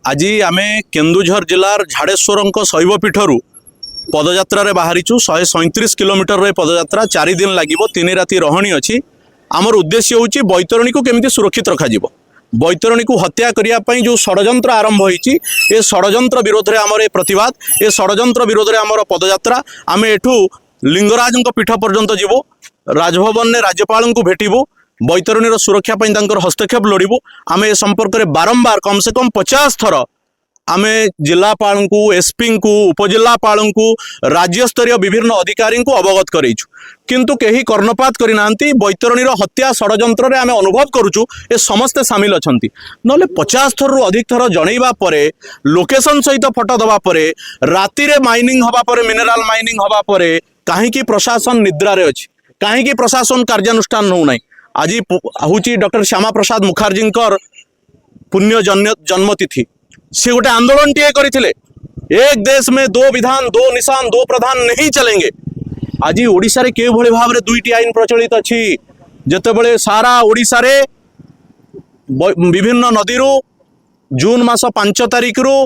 आज आम केन्दुझर जिलार झाड़ेश्वर शैवपीठर पदयात्रा बाहरीचु 137 किलोमीटर पदयात्रा 4 दिन लगे 3 राति रहणी अच्छी। आमर उद्देश्य हूँ बैतरणी को केमिति सुरक्षित रखा बैतरणी को हत्या करने जो षड्यंत्र आरंभ होती ए षड्यंत्र विरोध में आमर प्रतिवाद ए षड्यंत्र विरोध में आमर पदयात्रा आम एठू लिंगराज पीठ पर्यंत जीवु राजभवन में राज्यपाल को भेटू बैतरणी सुरक्षा हस्तक्षेप लोड़ू आम ए संपर्क में बारंबार कम से कम 50 थर आम जिलापाल को एसपी को उपजिलापाल को राज्यस्तरीय विभिन्न अधिकारी को अवगत करेचु किंतु कहीं कर्णपात करना बैतरणी हत्या षड्यंत्र आम अनुभव करुचु ए समस्ते सामिल अच्छा ना 50 थर अधिक थर जनइबा परे लोकेशन सहित फोटो दवा परे राति रे माइनिंग हवा परे मिनेराल माइनिंग हवा परे कहीं प्रशासन निद्रा रे अछि कहीं प्रशासन कार्यानुष्ठान हो ना। आज हूँ डॉक्टर श्यामा प्रसाद मुखर्जी पुण्य जन्मतिथि से गोटे आंदोलन टीए करथिले एक देश में 2 विधान 2 निशान 2 प्रधान नहीं चलेंगे। आज ओडिशा रे के भली भाव रे 2टी आईन प्रचलित अछि जेतेबेले सारा ओडिशा रे विभिन्न नदी रू जून मास 5 तारिख रु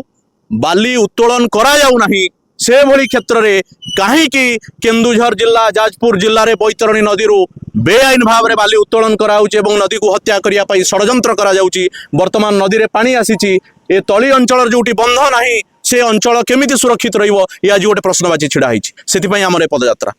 बाली उत्तोलन करा जाऊ नाही से भली क्षेत्र रे कहीं केन्दुझर जिला जाजपुर जिले में बैतरणी नदी रू बेआईन भाव में बाली उत्तोलन कराउछि एवं नदी को हत्या करिया पई षड्यंत्र करा जाउछि। वर्तमान नदी रे पानी आसीछि ए तली अंचल जोटी बंध नाही से अंचल केमिति सुरक्षित रहिबो ये आज गोटे प्रश्नवाची छिड़ा होइछि। सेति पई हमर ए पदयात्रा।